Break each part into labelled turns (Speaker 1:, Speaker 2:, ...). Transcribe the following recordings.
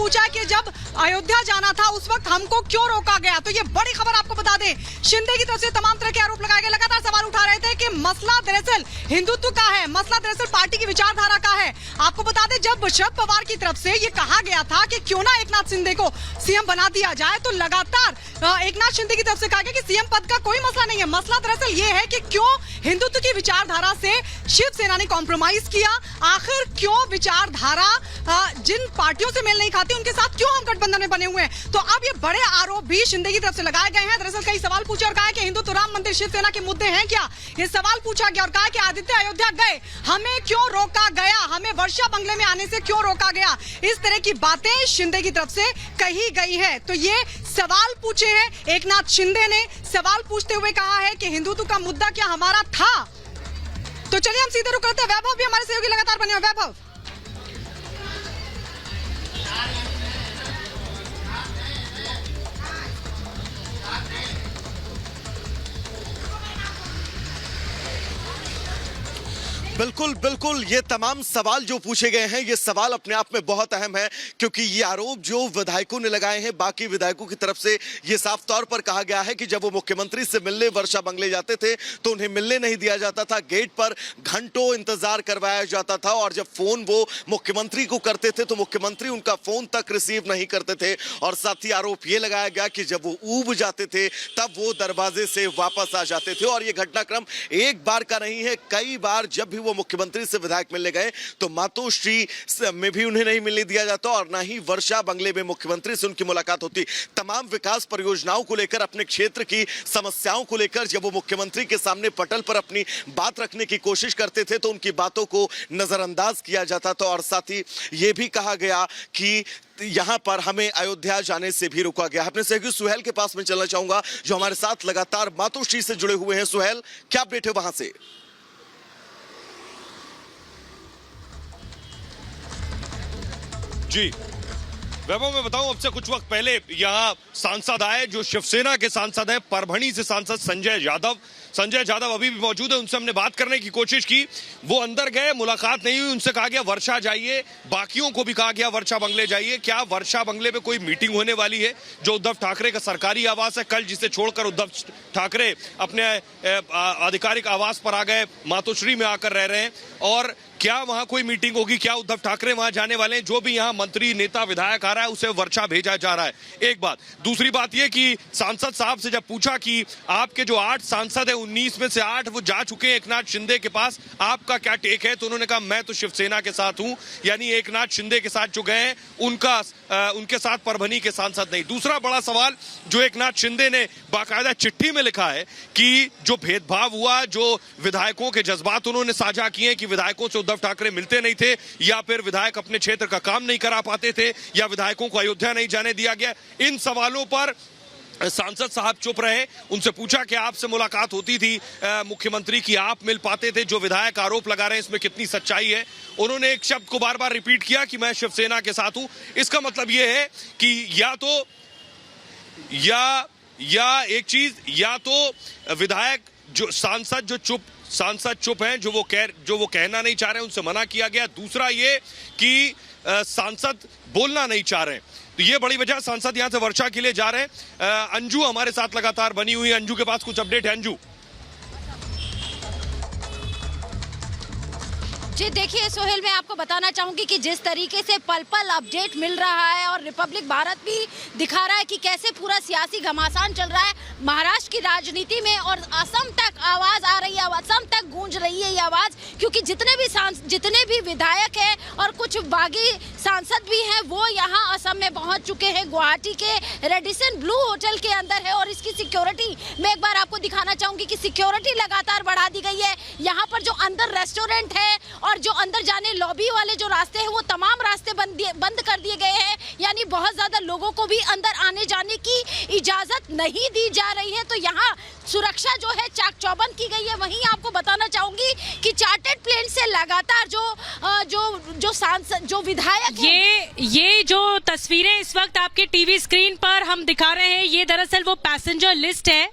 Speaker 1: पूछा कि जब अयोध्या जाना था उस वक्त हमको क्यों रोका गया। तो ये बड़ी खबर आपको बता दें, शिंदे की तरफ से तमाम तरह के आरोप लगाए गए। लगातार सवाल उठा रहे थे कि मसला दरअसल हिंदुत्व का है, मसला दरअसल पार्टी की विचारधारा का है। आपको बता दें, जब शरद पवार की तरफ से ये कहा गया था कि क्यों ना एकनाथ शिंदे को सीएम बना दिया जाए, तो लगातार एकनाथ शिंदे की तरफ से कहा गया कि सीएम पद का कोई मसला नहीं है। मसला दरअसल ये है कि क्यों हिंदुत्व की विचारधारा से शिवसेना ने कॉम्प्रोमाइज किया। आखिर क्यों विचारधारा जिन पार्टियों से मेल नहीं खाती उनके साथ क्यों हम गठबंधन में बने हुए हैं। तो अब ये बड़े आरोप भी शिंदे की तरफ से लगाए गए हैं। दरअसल कई सवाल पूछे और कहा कि हिंदुत्व, राम मंदिर, शिवसेना के मुद्दे हैं क्या, ये सवाल पूछा गया। और कहा कि आदित्य अयोध्या गए, हमें क्यों रोका गया, हमें वर्षा बंगले में आने से क्यों रोका गया। इस तरह की बातें शिंदे की तरफ से कही गई है। तो ये सवाल पूछे हैं एकनाथ शिंदे ने। सवाल पूछते हुए कहा है कि हिंदुत्व का मुद्दा क्या हमारा था। तो चलिए हम सीधे रुक करते हैं। वैभव भी हमारे सहयोगी लगातार बने हुए। वैभव,
Speaker 2: बिल्कुल बिल्कुल, ये तमाम सवाल जो पूछे गए हैं, ये सवाल अपने आप में बहुत अहम है, क्योंकि ये आरोप जो विधायकों ने लगाए हैं, बाकी विधायकों की तरफ से ये साफ तौर पर कहा गया है कि जब वो मुख्यमंत्री से मिलने वर्षा बंगले जाते थे तो उन्हें मिलने नहीं दिया जाता था, गेट पर घंटों इंतजार करवाया जाता था, और जब फोन वो मुख्यमंत्री को करते थे तो मुख्यमंत्री उनका फोन तक रिसीव नहीं करते थे। और साथ ही आरोप ये लगाया गया कि जब वो ऊब जाते थे तब वो दरवाजे से वापस आ जाते थे। और ये घटनाक्रम एक बार का नहीं है, कई बार जब भी वो मुख्यमंत्री से विधायक मिलने गए तो मातोश्री में भी उन्हें नहीं मिलने दिया जाता और ना ही वर्षा बंगले में मुख्यमंत्री से उनकी मुलाकात होती। तमाम विकास परियोजनाओं को लेकर, अपने क्षेत्र की समस्याओं को लेकर जब वो मुख्यमंत्री के सामने पटल पर अपनी बात रखने की कोशिश करते थे तो उनकी बातों को नजरअंदाज किया जाता था। और साथ ही ये भी कहा गया कि यहां पर हमें अयोध्या जाने से भी रोका गया। अपने सहयोगी सुहेल के पास में चलना चाहूंगा जो हमारे साथ लगातार मातोश्री से जुड़े हुए हैं। सुहेल, क्या अपडेट है वहां से?
Speaker 3: जी वैभव, मैं बताऊं, अब से कुछ वक्त पहले यहाँ सांसद आए जो शिवसेना के सांसद हैं, परभणी से सांसद संजय यादव अभी भी मौजूद है। उनसे हमने बात करने की कोशिश की, वो अंदर गए, मुलाकात नहीं हुई। उनसे कहा गया वर्षा जाइए, बाकियों को भी कहा गया वर्षा बंगले जाइए। क्या वर्षा बंगले पे कोई मीटिंग होने वाली है जो उद्धव ठाकरे का सरकारी आवास है कल, जिसे छोड़कर उद्धव ठाकरे अपने आधिकारिक आवास पर आ गए, मातोश्री में आकर रह रहे हैं। और क्या वहां कोई मीटिंग होगी, क्या उद्धव ठाकरे वहां जाने वाले हैं? जो भी यहां मंत्री, नेता, विधायक आ रहा है उसे वर्षा भेजा जा रहा है, एक बात। दूसरी बात यह कि सांसद साहब से जब पूछा कि आपके जो 8 सांसद है 19 में से 8 वो जा चुके हैं एकनाथ शिंदे के पास, आपका क्या टेक है? तो उन्होंने कहा मैं तो शिवसेना के साथ हूं, यानी एकनाथ शिंदे के साथ जो गए हैं उनके साथ परभणी के सांसद नहीं। दूसरा बड़ा सवाल जो एकनाथ शिंदे ने बाकायदा चिट्ठी में लिखा है कि जो भेदभाव हुआ, जो विधायकों के जज्बात उन्होंने साझा किए कि विधायकों से उद्धव ठाकरे मिलते नहीं थे, या फिर विधायक अपने क्षेत्र का काम नहीं करा पाते थे, या विधायकों को अयोध्या नहीं जाने दिया गया। इन सवालों पर सांसद साहब चुप रहे। उनसे पूछा कि आपसे मुलाकात होती थी मुख्यमंत्री की, आप मिल पाते थे, जो विधायक आरोप लगा रहे हैं इसमें कितनी सच्चाई है? उन्होंने एक शब्द को बार बार रिपीट किया कि मैं शिवसेना के साथ हूं। इसका मतलब यह है कि एक चीज, या तो विधायक जो सांसद चुप हैं, जो वो कहना नहीं चाह रहे, उनसे मना किया गया। दूसरा ये कि सांसद बोलना नहीं चाह रहे, तो ये बड़ी वजह सांसद यहां से वर्षा के लिए जा रहे हैं। अंजू हमारे साथ लगातार बनी हुई है, अंजू के पास कुछ अपडेट है। अंजू
Speaker 4: जी देखिए सोहेल, मैं आपको बताना चाहूंगी कि जिस तरीके से पल पल अपडेट मिल रहा है और रिपब्लिक भारत भी दिखा रहा है कि कैसे पूरा सियासी घमासान चल रहा है महाराष्ट्र की राजनीति में, और असम तक आवाज आ रही है, असम तक गूंज रही है ये आवाज, क्योंकि जितने भी विधायक हैं और कुछ बागी सांसद भी हैं वो यहाँ असम में पहुंच चुके हैं। गुवाहाटी के रेडिसन ब्लू होटल के अंदर है और इसकी सिक्योरिटी मैं एक बार आपको दिखाना चाहूंगी कि सिक्योरिटी लगातार बढ़ा दी गई है। यहाँ पर जो अंदर रेस्टोरेंट है और जो अंदर जाने लॉबी वाले जो रास्ते हैं वो तमाम रास्ते बंद कर दिए गए हैं, यानी बहुत ज्यादा लोगों को भी अंदर आने जाने की इजाजत नहीं दी जा रही है। तो यहाँ सुरक्षा जो है चाक चौबंद की गई है। वहीं आपको बताना चाहूंगी कि चार्टर्ड प्लेन से लगातार जो सांसद जो विधायक
Speaker 5: ये जो तस्वीरें इस वक्त आपके टीवी स्क्रीन पर हम दिखा रहे हैं, ये दरअसल वो पैसेंजर लिस्ट है।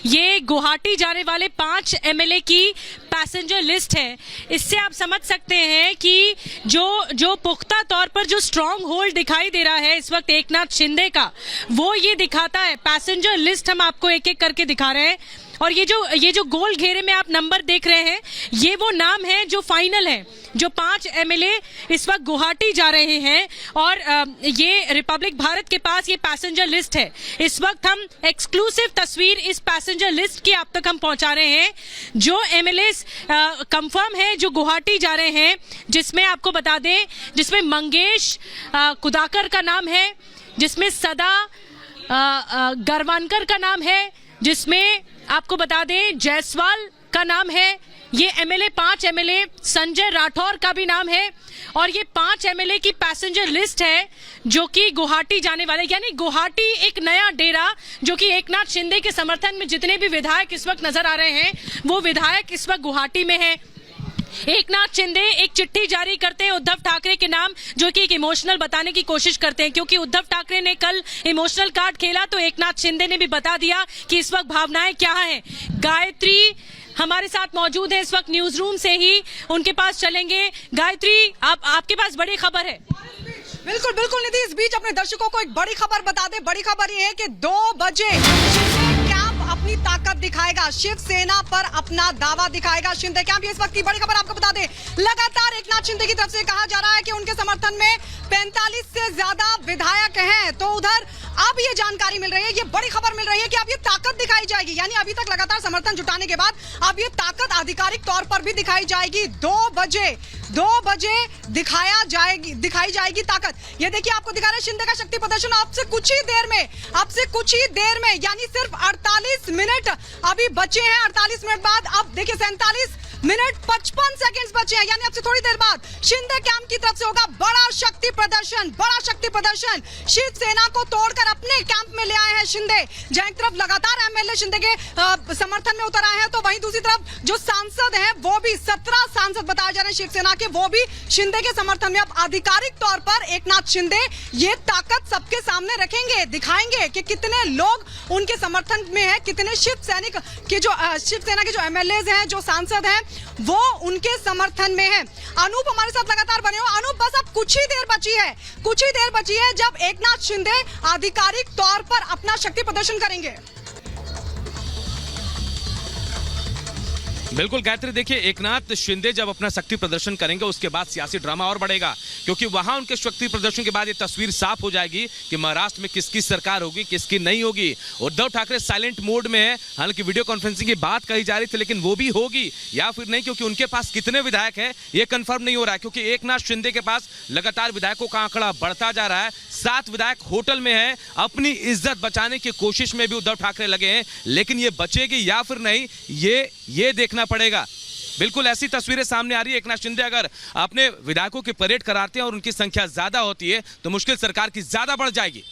Speaker 5: ये गुवाहाटी जाने वाले 5 एमएलए की पैसेंजर लिस्ट है। इससे आप समझ सकते हैं कि जो पुख्ता तौर पर जो स्ट्रॉन्ग होल्ड दिखाई दे रहा है इस वक्त एकनाथ शिंदे का, वो ये दिखाता है। पैसेंजर लिस्ट हम आपको एक एक करके दिखा रहे हैं, और ये जो गोल घेरे में आप नंबर देख रहे हैं, ये वो नाम है जो फाइनल है, जो 5 एमएलए इस वक्त गुवाहाटी जा रहे हैं। और ये रिपब्लिक भारत के पास ये पैसेंजर लिस्ट है। इस वक्त हम एक्सक्लूसिव तस्वीर इस पैसेंजर लिस्ट की आप तक हम पहुंचा रहे हैं। जो एमएलए कंफर्म है जो गुवाहाटी जा रहे हैं, जिसमें आपको बता दें, जिसमें मंगेश कुदाकर का नाम है, जिसमें सदा गरवानकर का नाम है, जिसमें आपको बता दें जायसवाल का नाम है। ये एमएलए 5 एमएलए संजय राठौर का भी नाम है। और ये 5 एमएलए की पैसेंजर लिस्ट है जो कि गुवाहाटी जाने वाले, यानी गुवाहाटी एक नया डेरा, जो कि एकनाथ शिंदे के समर्थन में जितने भी विधायक इस वक्त नजर आ रहे हैं, वो विधायक इस वक्त गुवाहाटी में है। एकनाथ शिंदे एक चिट्ठी जारी करते हैं उद्धव ठाकरे के नाम, जो कि एक इमोशनल बताने की कोशिश करते हैं, क्योंकि उद्धव ठाकरे ने कल इमोशनल कार्ड खेला तो एकनाथ शिंदे ने भी बता दिया कि इस वक्त भावनाएं क्या हैं। गायत्री हमारे साथ मौजूद है इस वक्त न्यूज रूम से ही, उनके पास चलेंगे। गायत्री, आपके पास बड़ी खबर है।
Speaker 1: बिल्कुल बिल्कुल निधि, इस बीच अपने दर्शकों को एक बड़ी खबर बता दे। बड़ी खबर ये है कि 2 बजे शिंदे कैंप अपनी ताकत दिखाएगा, शिवसेना पर अपना दावा दिखाएगा शिंदे कैंप। ये इस वक्त की बड़ी खबर आपको बता दे। लगातार एकनाथ शिंदे की तरफ से कहा जा रहा है कि उनके समर्थन में 45 से ज्यादा विधायक हैं। तो उधर अब ये जानकारी मिल रही है, ये बड़ी खबर मिल रही है कि अब ये ताकत दिखाई जाएगी, यानी अभी तक लगातार समर्थन जुटाने के बाद अब ये ताकत आधिकारिक तौर पर भी दिखाई जाएगी। 2 बजे दिखाई जाएगी ताकत। ये देखिए, आपको दिखा रहे शिंदे का शक्ति प्रदर्शन अब से कुछ ही देर में यानी सिर्फ 48 मिनट अभी बचे हैं। 48 मिनट बाद अब देखिए 47 मिनट 55 सेकंड्स बचे हैं, यानी अब से थोड़ी देर बाद शिंदे कैंप की तरफ से होगा बड़ा शक्ति प्रदर्शन। शिवसेना को तोड़कर अपने कैंप में ले आए हैं शिंदे। जहां एक तरफ लगातार एमएलए शिंदे के समर्थन में उतर आए हैं, तो वहीं दूसरी तरफ जो सांसद हैं वो भी 17 सांसद बताए जा रहे हैं शिवसेना के, वो भी शिंदे के समर्थन में। अब आधिकारिक तौर पर एकनाथ शिंदे ये ताकत सबके सामने रखेंगे, दिखाएंगे कि कितने लोग उनके समर्थन में है, कितने शिवसेना के जो एमएलए हैं, जो सांसद हैं, वो उनके समर्थन में है। अनूप हमारे साथ लगातार बने हो। अनूप, बस अब कुछ ही देर बची है जब एकनाथ शिंदे आधिकारिक तौर पर अपना शक्ति प्रदर्शन करेंगे।
Speaker 6: बिल्कुल गायत्री, देखिए एकनाथ शिंदे जब अपना शक्ति प्रदर्शन करेंगे उसके बाद सियासी ड्रामा और बढ़ेगा, क्योंकि वहां उनके शक्ति प्रदर्शन के बाद ये तस्वीर साफ हो जाएगी कि महाराष्ट्र में किसकी सरकार होगी, किसकी नहीं होगी। उद्धव ठाकरे साइलेंट मोड में है, हालांकि वीडियो कॉन्फ्रेंसिंग की बात कही जा रही थी, लेकिन वो भी होगी या फिर नहीं, क्योंकि उनके पास कितने विधायक है ये कंफर्म नहीं हो रहा है। क्योंकि एकनाथ शिंदे के पास लगातार विधायकों का आंकड़ा बढ़ता जा रहा है। 7 विधायक होटल में है, अपनी इज्जत बचाने की कोशिश में भी उद्धव ठाकरे लगे हैं, लेकिन ये बचेगी या फिर नहीं ये देखना पड़ेगा। बिल्कुल ऐसी तस्वीरें सामने आ रही है। एकनाथ शिंदे अगर अपने विधायकों की परेड कराते हैं और उनकी संख्या ज्यादा होती है तो मुश्किल सरकार की ज्यादा बढ़ जाएगी।